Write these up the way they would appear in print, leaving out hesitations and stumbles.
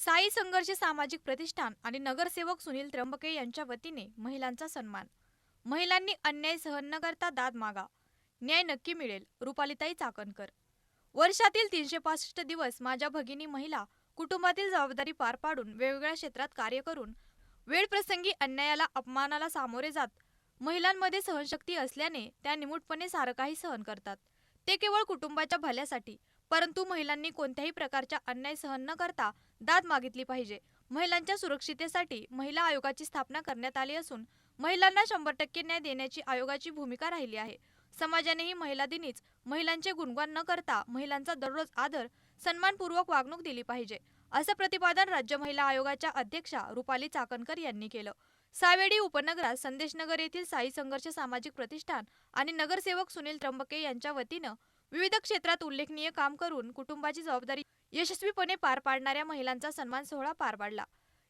साई संघर्ष सामाजिक प्रतिष्ठान आणि नगरसेवक सुनील त्र्यंबके यांच्या वतीने महिलांचा सन्मान। महिलांनी अन्याय सहन न करता दाद मागा, न्याय नक्की मिळेल। रुपालीताई चाकणकर। वर्षातील 365 दिवस माझ्या भगिनी महिला कुटुंबातील जबाबदारी पार पाडून वेगवेगळ्या क्षेत्रात कार्य करून वेळ प्रसंगी अन्यायाला अपमानाला सामोरे जात महिलांमध्ये सहनशक्ती असल्याने त्या निमूटपणे सारं काही सहन करतात। ते केवळ कुटुंबाच्या भल्यासाठी, परंतु महिलांनी कोणत्याही प्रकारचा अन्याय सहन न करता दाद मागितली पाहिजे। महिलांच्या सुरक्षिततेसाठी महिला आयोगाची स्थापना करण्यात आली असून महिलांना 100% न्याय देण्याची आयोगाची भूमिका राहिली आहे। समाजानेही महिला दिनीच महिलांचे गुणगान न करता महिलांचा दररोज आदर सन्मानपूर्वक वागणूक दिली पाहिजे, असं प्रतिपादन राज्य महिला आयोगाच्या अध्यक्षा रुपाली चाकणकर यांनी केलं। सावेडी उपनगरात संदेशनगर येथील साई संघर्ष सामाजिक प्रतिष्ठान आणि नगरसेवक सुनील त्र्यंबके यांच्या वतीनं विविध क्षेत्रात उल्लेखनीय काम करून कुटुंबाची जबाबदारी यशस्वीपणे पार पाडणाऱ्या महिलांचा सन्मान सोहळा पार पडला।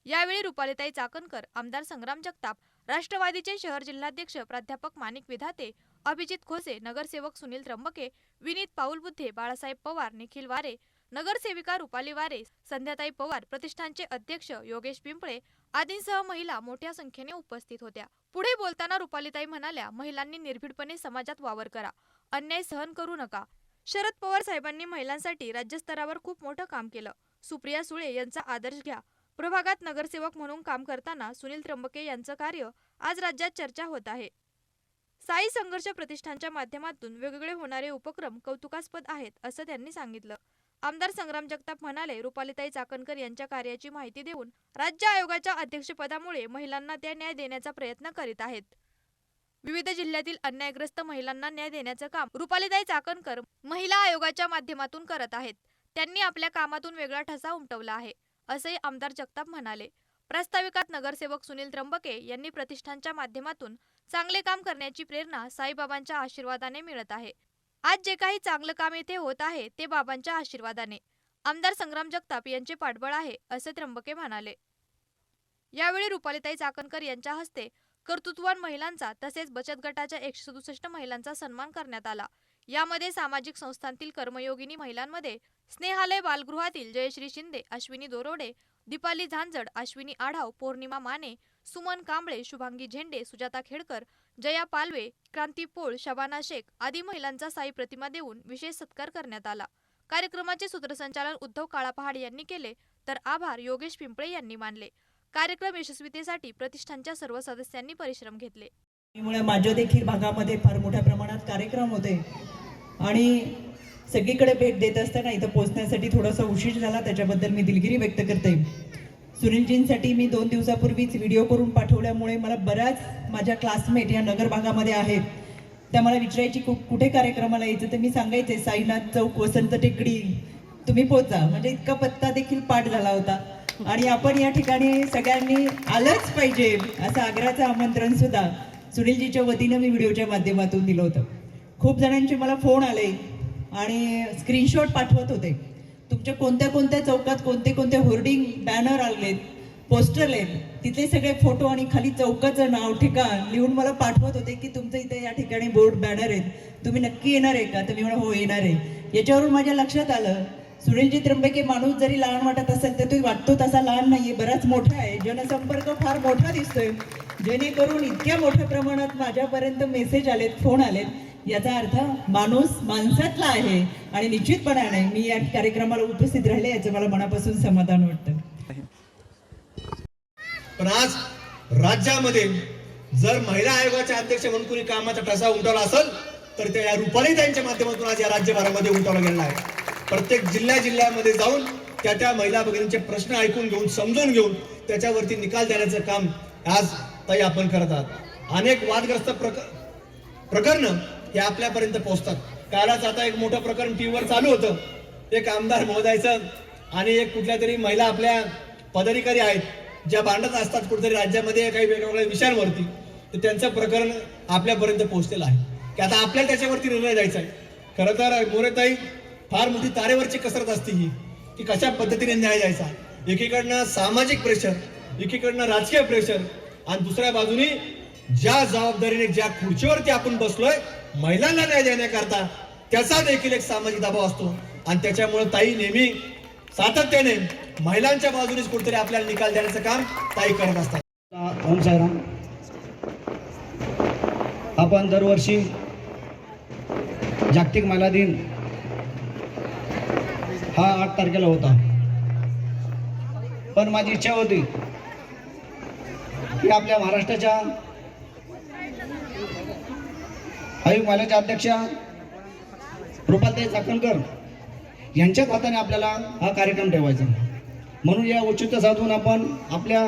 यावेळी रुपालीताई चाकणकर, आमदार संग्राम जगताप, राष्ट्रवादीचे शहर जिल्हाध्यक्ष प्राध्यापक माणिक विधाते, अभिजित खोसे, नगरसेवक सुनील त्र्यंबके, विनीत पाऊलबुद्धे, बाळासाहेब पवार, निखिल वारे, नगरसेविका रुपाली वारे, संध्याताई पवार, प्रतिष्ठानचे अध्यक्ष योगेश पिंपळे आदींसह महिला मोठ्या संख्येने उपस्थित होत्या। पुढे बोलताना रुपालीताई म्हणाल्या, महिलांनी निर्भीडपणे समाजात वावर करा, अन्याय सहन करू नका। शरद पवार साहेबांनी महिलांसाठी राज्यस्तरावर खूप मोठं काम केलं। सुप्रिया सुळे यांचा आदर्श घ्या। प्रभागात नगरसेवक म्हणून काम करताना सुनील त्र्यंबके यांचं कार्य आज राज्यात चर्चा होत आहे। साई संघर्ष प्रतिष्ठानच्या माध्यमातून वेगवेगळे होणारे उपक्रम कौतुकास्पद आहेत, असं त्यांनी सांगितलं। आमदार संग्राम जगताप म्हणाले, रुपालीताई चाकणकर यांच्या कार्याची माहिती देऊन राज्य आयोगाच्या अध्यक्षपदामुळे महिलांना त्या न्याय देण्याचा प्रयत्न करीत आहेत। विविध जिल्ह्यातील अन्यायग्रस्त महिलांना न्याय देण्याचं काम रुपालीताई चाकणकर महिला आयोगाच्या माध्यमातून करत आहेत। त्यांनी आपल्या कामातून वेगळा ठसा उमटवला आहे, असंही आमदार जगताप म्हणाले। प्रास्ताविकात नगरसेवक सुनील त्र्यंबके यांनी प्रतिष्ठानच्या माध्यमातून चांगले काम करण्याची प्रेरणा साईबाबांच्या आशीर्वादाने मिळत आहे। आज जे काही चांगलं काम येथे होत आहे ते बाबांच्या आशीर्वादाने, आमदार संग्राम जगताप यांचे पाठबळ आहे, असे त्र्यंबके म्हणाले। यावेळी रुपालीताई चाकणकर यांच्या हस्ते कर्तृत्ववान महिलांचा तसेच बचत गटाच्या 167 महिलांचा सन्मान करण्यात आला। यामध्ये सामाजिक संस्थांतील कर्मयोगिनी महिलांमध्ये स्नेहालय बालगृहातील जयश्री शिंदे, अश्विनी दोरोडे, दीपाली झांझड, अश्विनी आढाव, पौर्णिमा माने, सुमन कांबळे, शुभांगी झेंडे, सुजाता खेडकर, जया पालवे, क्रांती पोळ, शबाना शेख आदी महिलांचा साई प्रतिमा देऊन विशेष सत्कार करण्यात आला। कार्यक्रमाचे सूत्रसंचालन उद्धव काळापहाड यांनी केले, तर आभार योगेश पिंपळे यांनी मानले। कार्यक्रम यशस्वीतेसाठी प्रतिष्ठानच्या सर्व सदस्यांनी परिश्रम घेतले। त्यामुळे माझ्या देखील भागामध्ये फार मोठ्या प्रमाणात कार्यक्रम होते आणि सगळीकडे भेट देत असताना इथं पोहोचण्यासाठी थोडासा उशीर झाला, त्याच्याबद्दल मी दिलगिरी व्यक्त करते। सुनीलजींसाठी मी 2 दिवसापूर्वीच व्हिडिओ करून पाठवल्यामुळे मला बऱ्याच माझ्या क्लासमेट या नगर भागामध्ये आहेत, त्या मला विचारायची कुठे कार्यक्रमाला यायचं, तर मी सांगायचे साईनाथ चौक, वसंत टेकडी, तुम्ही पोहोचा। म्हणजे इतका पत्ता देखील पाठ झाला होता आणि आपण या ठिकाणी सगळ्यांनी आलंच पाहिजे असं आग्रहाचं आमंत्रण सुद्धा सुनीलजीच्या वतीनं मी व्हिडिओच्या माध्यमातून दिलं होतं। खूप जणांचे मला फोन आले आणि स्क्रीनशॉट पाठवत होते, तुमच्या कोणत्या कोणत्या चौकात कोणते कोणते होर्डिंग बॅनर आलेत, पोस्टर आहेत, तिथले सगळे फोटो आणि खाली चौकाचं नाव ठिकाण लिहून मला पाठवत होते की तुमचं इथे या ठिकाणी बोर्ड बॅनर आहेत, तुम्ही नक्की येणार आहे का? तर मी म्हणलं हो येणार आहे। याच्यावरून माझ्या लक्षात आलं, सुनीलजी त्र्यंबके माणूस जरी लहान वाटत असेल तर तो वाटतो तसा लहान नाहीये, बराच मोठा आहे। जनसंपर्क फार मोठा दिसतोय, जेणेकरून इतक्या मोठ्या प्रमाणात माझ्यापर्यंत मेसेज आलेत, फोन आलेत, याचा अर्थ माणूस माणसातला आहे आणि निश्चितपणाने मी या कार्यक्रमाला उपस्थित राहिले याचं मला मनापासून समाधान वाटतं। पण आज राज्यामध्ये जर महिला आयोगाच्या अध्यक्ष म्हणून कुणी कामाचा ठसा उमटवला असेल तर त्या या रुपालीताईंच्या माध्यमातून आज या राज्यभरामध्ये उमटवला गेला आहे। प्रत्येक जिल्ह्यामध्ये जाऊन त्या महिला भगिनींचे प्रश्न ऐकून घेऊन, समजून घेऊन त्याच्यावरती निकाल देण्याचं काम आज ताई आपण करत आहात। अनेक वादग्रस्त प्रकरण हे आपल्यापर्यंत पोहोचतात। कालच आता एक मोठं प्रकरण टीव्हीवर चालू होतं, एक आमदार महोदयाचं आणि एक कुठल्या तरी महिला आपल्या पदाधिकारी आहेत ज्या भांडत असतात कुठेतरी राज्यामध्ये काही वेगवेगळ्या विषयांवरती, तर त्यांचं प्रकरण आपल्यापर्यंत पोहोचलेलं आहे की आता आपल्याला त्याच्यावरती निर्णय द्यायचा आहे। खरं तर मोरेताई फार मोठी तारेवरची कसरत असते ही की कशा पद्धतीने न्याय द्यायचा। एकीकडनं सामाजिक प्रेशर, एकीकडनं राजकीय प्रेशर आणि दुसऱ्या बाजूने ज्या जबाबदारीने ज्या खुर्चीवरती आपण बसलोय महिलांना न्याय देण्याकरता त्याचा देखील एक सामाजिक दबाव असतो आणि त्याच्यामुळे ताई नेहमी सातत्याने महिलांच्या बाजूनेच कुठेतरी आपल्याला निकाल देण्याचं काम ताई करत असतात. ओम साईराम. आपण दरवर्षी जागतिक महिला दिन हा 8 तारखेला होता, पण माझी इच्छा होती की आपल्या महाराष्ट्राच्या आयोग महिलाच्या अध्यक्षा रुपालीताई चाकणकर यांच्याच हाताने आपल्याला हा कार्यक्रम ठेवायचा. म्हणून या औचित्य साधून आपण आपल्या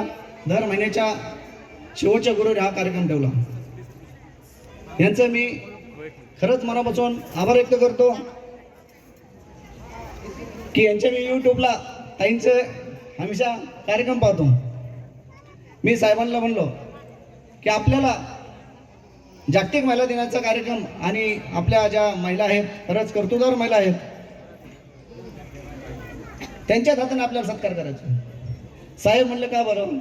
दर महिन्याच्या शेवटच्या गुरुवारी हा कार्यक्रम ठेवला. यांचं मी खरंच मनापासून आभार व्यक्त करतो की यांच्या मी यूट्यूबला ताईंचे हमेशा कार्यक्रम पाहतो. मी साहेबांना म्हणलो की आपल्याला जागतिक महिला दिनाचा कार्यक्रम आणि आपल्या ज्या महिला आहेत, खरंच कर्तृत्ववान महिला आहेत, त्यांच्याच हाताने आपल्याला सत्कार करायचा. साहेब म्हणले का बरं?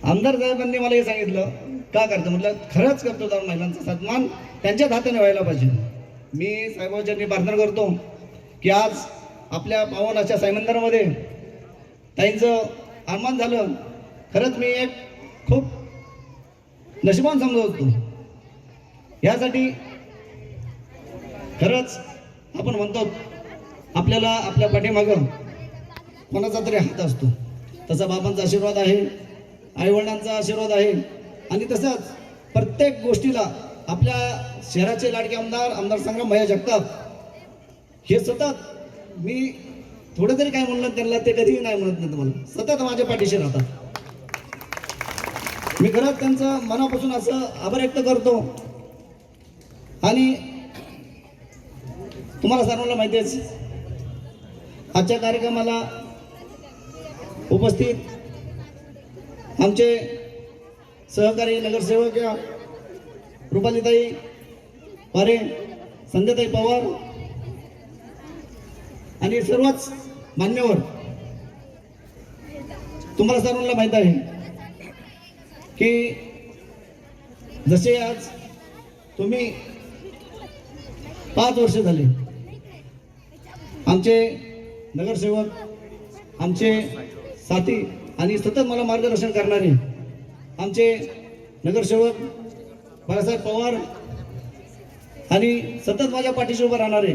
आमदार साहेबांनी मला हे सांगितलं का करतं, म्हटलं खरंच कर्तृत्ववान महिलांचा सन्मान त्यांच्याच हाताने व्हायला पाहिजे. मी साहेबांच्या प्रार्थना करतो की आज आपल्या पावन अशा साईमंदिरामध्ये ताईंचं आगमन झालं. खरंच मी एक खूप नशिबान समजतो. यासाठी खरंच आपण म्हणतो आपल्याला आपल्या पाठीमागं कोणाचा तरी हात असतो. तसा बाबांचा आशीर्वाद आहे, आईवडिलांचा आशीर्वाद आहे, आणि तसंच प्रत्येक गोष्टीला आपल्या शहराचे लाडके आमदार संग्राम भैया जगताप हे सतत, मी थोडं तरी काय म्हणलं त्यांना ते कधीही नाही म्हणत नाही, तुम्हाला सतत माझ्या पाठीशी राहतात. मी खरंच त्यांचं मनापासून असं आभार व्यक्त करतो. आणि तुम्हाला सर्वांना माहितीच, आजच्या कार्यक्रमाला उपस्थित आमचे सहकारी नगरसेवक या रुपालीताई वारे, संध्याताई पवार आणि सर्वच मान्यवर, तुम्हाला सर्वांना माहित आहे की जसे आज तुम्ही 5 वर्ष झाले आमचे नगरसेवक, आमचे साथी आणि सतत मला मार्गदर्शन करणारे आमचे नगरसेवक बाळासाहेब पवार आणि सतत माझ्या पाठीशी उभं राहणारे